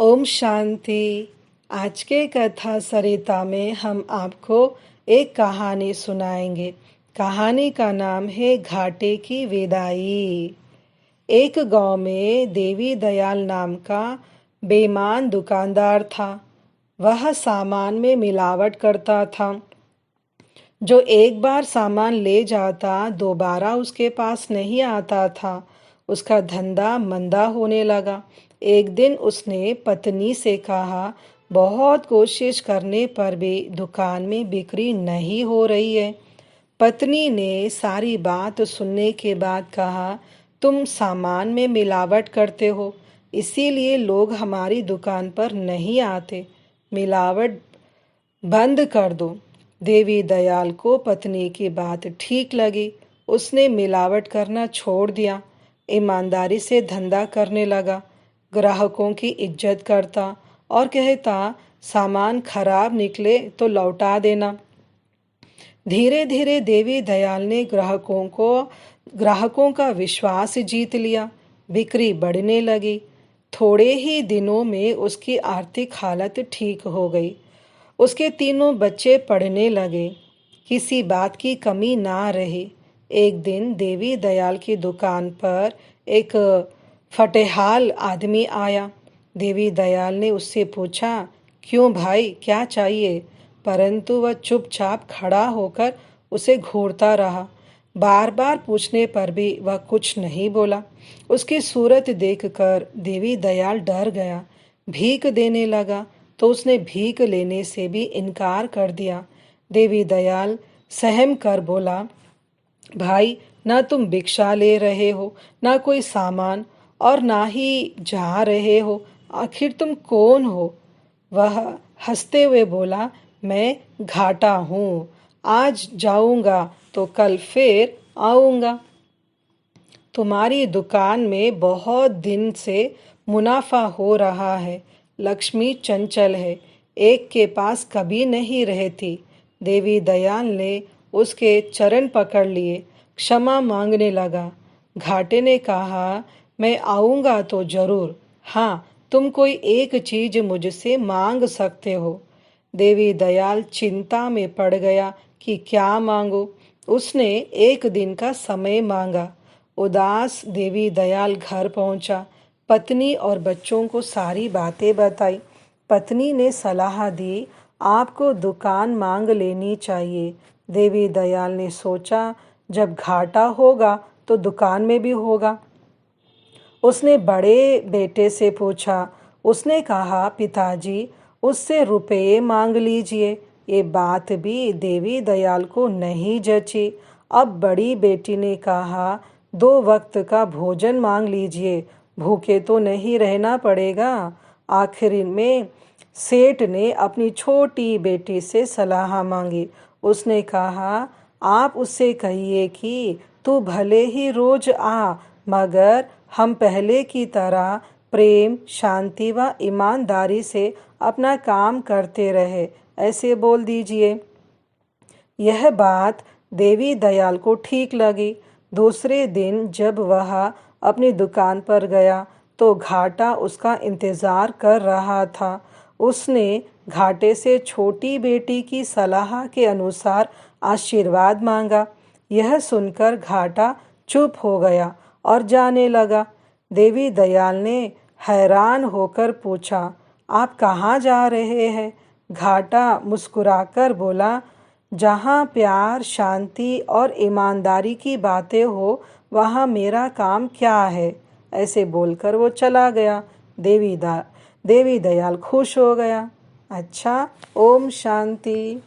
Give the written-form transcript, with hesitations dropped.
ओम शांति। आज के कथा सरिता में हम आपको एक कहानी सुनाएंगे। कहानी का नाम है घाटे की विदाई। एक गांव में देवी दयाल नाम का बेईमान दुकानदार था। वह सामान में मिलावट करता था। जो एक बार सामान ले जाता दोबारा उसके पास नहीं आता था। उसका धंधा मंदा होने लगा। एक दिन उसने पत्नी से कहा, बहुत कोशिश करने पर भी दुकान में बिक्री नहीं हो रही है। पत्नी ने सारी बात सुनने के बाद कहा, तुम सामान में मिलावट करते हो, इसीलिए लोग हमारी दुकान पर नहीं आते। मिलावट बंद कर दो। देवी दयाल को पत्नी की बात ठीक लगी। उसने मिलावट करना छोड़ दिया। ईमानदारी से धंधा करने लगा। ग्राहकों की इज्जत करता और कहता, सामान खराब निकले तो लौटा देना। धीरे धीरे देवी दयाल ने ग्राहकों का विश्वास जीत लिया। बिक्री बढ़ने लगी। थोड़े ही दिनों में उसकी आर्थिक हालत ठीक हो गई। उसके तीनों बच्चे पढ़ने लगे। किसी बात की कमी ना रही। एक दिन देवी दयाल की दुकान पर एक फटेहाल आदमी आया। देवी दयाल ने उससे पूछा, क्यों भाई, क्या चाहिए? परंतु वह चुपचाप खड़ा होकर उसे घूरता रहा। बार बार पूछने पर भी वह कुछ नहीं बोला। उसकी सूरत देखकर देवी दयाल डर गया। भीख देने लगा तो उसने भीख लेने से भी इनकार कर दिया। देवी दयाल सहम कर बोला, भाई, ना तुम भिक्षा ले रहे हो, ना कोई सामान, और ना ही जा रहे हो। आखिर तुम कौन हो? वह हंसते हुए बोला, मैं घाटा हूँ। आज जाऊंगा तो कल फिर आऊंगा। तुम्हारी दुकान में बहुत दिन से मुनाफा हो रहा है। लक्ष्मी चंचल है, एक के पास कभी नहीं रहती। देवी दयाल ने उसके चरण पकड़ लिए, क्षमा मांगने लगा। घाटे ने कहा, मैं आऊंगा तो जरूर। हाँ, तुम कोई एक चीज मुझसे मांग सकते हो। देवी दयाल चिंता में पड़ गया कि क्या मांगो। उसने एक दिन का समय मांगा। उदास देवी दयाल घर पहुंचा। पत्नी और बच्चों को सारी बातें बताई। पत्नी ने सलाह दी, आपको दुकान मांग लेनी चाहिए। देवी दयाल ने सोचा, जब घाटा होगा तो दुकान में भी होगा। उसने बड़े बेटे से पूछा। उसने कहा, पिताजी, उससे रुपये मांग लीजिए। ये बात भी देवी दयाल को नहीं जची। अब बड़ी बेटी ने कहा, 2 वक्त का भोजन मांग लीजिए, भूखे तो नहीं रहना पड़ेगा। आखिर में सेठ ने अपनी छोटी बेटी से सलाह मांगी। उसने कहा, आप उससे कहिए कि तू भले ही रोज आ, मगर हम पहले की तरह प्रेम, शांति व ईमानदारी से अपना काम करते रहे, ऐसे बोल दीजिए। यह बात देवी दयाल को ठीक लगी। दूसरे दिन जब वह अपनी दुकान पर गया तो घाटा उसका इंतजार कर रहा था। उसने घाटे से छोटी बेटी की सलाह के अनुसार आशीर्वाद मांगा। यह सुनकर घाटा चुप हो गया और जाने लगा। देवी दयाल ने हैरान होकर पूछा, आप कहाँ जा रहे हैं? घाटा मुस्कुराकर बोला, जहाँ प्यार, शांति और ईमानदारी की बातें हो, वहाँ मेरा काम क्या है? ऐसे बोलकर वो चला गया। देवी दयाल खुश हो गया। अच्छा, ओम शांति।